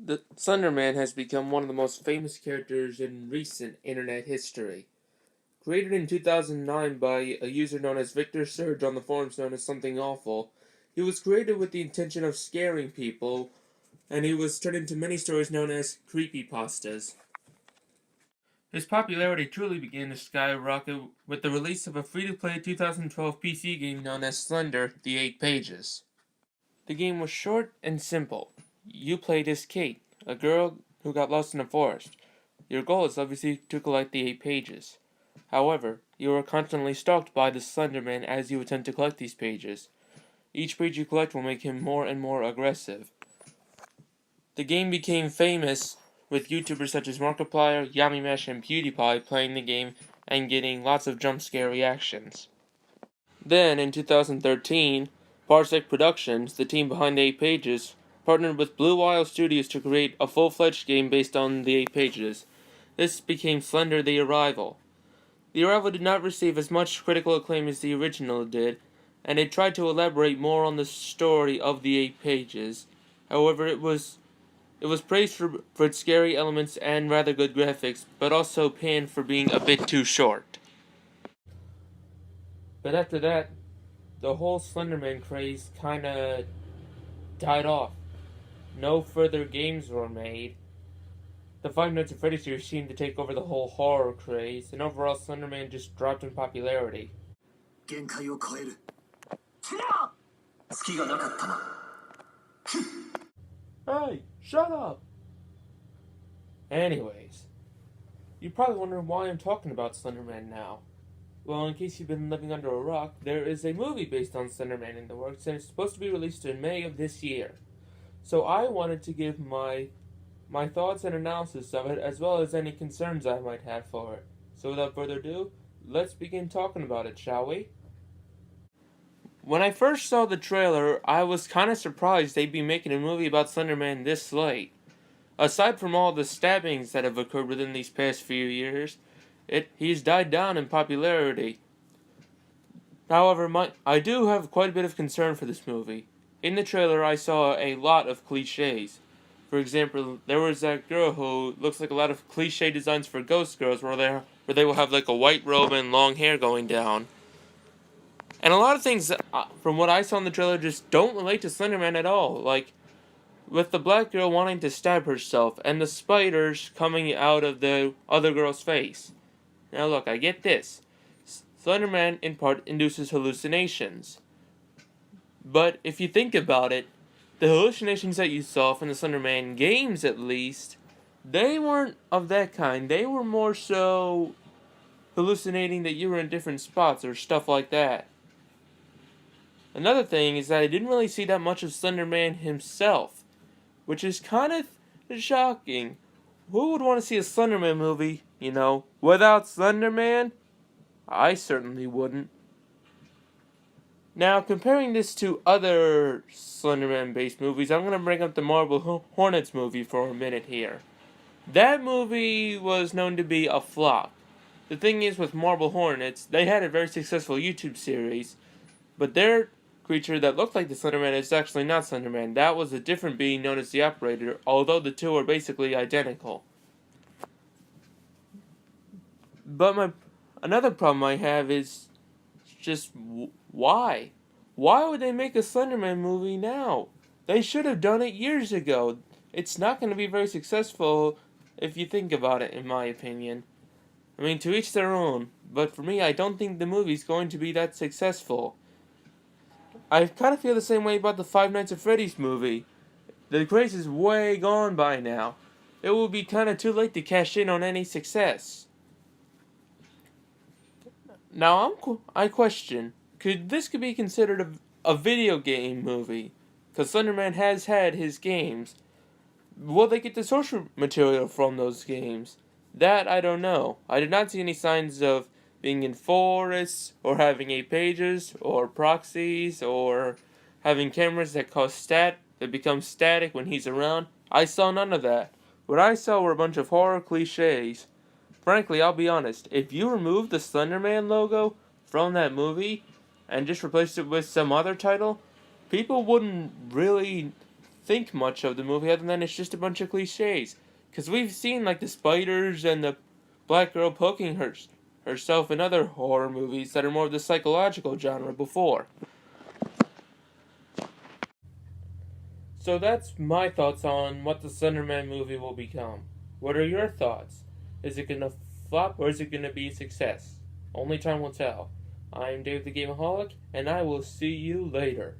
The Slender Man has become one of the most famous characters in recent internet history. Created in 2009 by a user known as Victor Surge on the forums known as Something Awful, he was created with the intention of scaring people, and he was turned into many stories known as creepypastas. His popularity truly began to skyrocket with the release of a free-to-play 2012 PC game known as Slender: The Eight Pages. The game was short and simple. You played as Kate, a girl who got lost in a forest. Your goal is obviously to collect the 8 pages. However, you are constantly stalked by the Slender Man as you attempt to collect these pages. Each page you collect will make him more and more aggressive. The game became famous with YouTubers such as Markiplier, Yamimesh, and PewDiePie playing the game and getting lots of jump scare reactions. Then, in 2013, Parsec Productions, the team behind the 8 Pages, partnered with Blue Isle Studios to create a full-fledged game based on the 8 Pages. This became Slender: The Arrival. The Arrival did not receive as much critical acclaim as the original did, and it tried to elaborate more on the story of the 8 Pages. However, it was praised for its scary elements and rather good graphics, but also panned for being a bit too short. But after that, the whole Slenderman craze kinda died off. No further games were made. The Five Nights at Freddy's series seemed to take over the whole horror craze, and overall Slenderman just dropped in popularity. Hey, shut up! Anyways, you're probably wondering why I'm talking about Slenderman now. Well, in case you've been living under a rock, there is a movie based on Slenderman in the works, and it's supposed to be released in May of this year. So I wanted to give my thoughts and analysis of it, as well as any concerns I might have for it. So without further ado, let's begin talking about it, shall we? When I first saw the trailer, I was kinda surprised they'd be making a movie about Slenderman this late. Aside from all the stabbings that have occurred within these past few years, he's died down in popularity. However, I do have quite a bit of concern for this movie. In the trailer, I saw a lot of cliches. For example, there was that girl who looks like a lot of cliche designs for ghost girls, where they will have like a white robe and long hair going down. And a lot of things, from what I saw in the trailer, just don't relate to Slenderman at all. Like, with the black girl wanting to stab herself, and the spiders coming out of the other girl's face. Now look, I get this. Slenderman, in part, induces hallucinations. But if you think about it, the hallucinations that you saw from the Slenderman games, at least, they weren't of that kind. They were more so hallucinating that you were in different spots or stuff like that. Another thing is that I didn't really see that much of Slenderman himself, which is kind of shocking. Who would want to see a Slenderman movie, without Slenderman? I certainly wouldn't. Now, comparing this to other Slenderman-based movies, I'm going to bring up the Marble Hornets movie for a minute here. That movie was known to be a flop. The thing is, with Marble Hornets, they had a very successful YouTube series, but their creature that looked like the Slenderman is actually not Slenderman. That was a different being known as the Operator, although the two are basically identical. But another problem I have is just why? Why would they make a Slenderman movie now? They should have done it years ago. It's not going to be very successful if you think about it, in my opinion. I mean, to each their own, but for me, I don't think the movie's going to be that successful. I kind of feel the same way about the Five Nights at Freddy's movie. The craze is way gone by now. It will be kind of too late to cash in on any success. Now, I question, could be considered a video game movie? Because Slenderman has had his games. Will they get the social material from those games? That I don't know. I did not see any signs of being in forests, or having 8 pages, or proxies, or having cameras that become static when he's around. I saw none of that. What I saw were a bunch of horror cliches. Frankly, I'll be honest, if you remove the Slenderman logo from that movie and just replaced it with some other title, people wouldn't really think much of the movie other than it's just a bunch of cliches. Because we've seen like the spiders and the black girl poking herself in other horror movies that are more of the psychological genre before. So that's my thoughts on what the Slenderman movie will become. What are your thoughts? Is it gonna flop or is it gonna be a success? Only time will tell. I'm Dave the Gameaholic, and I will see you later.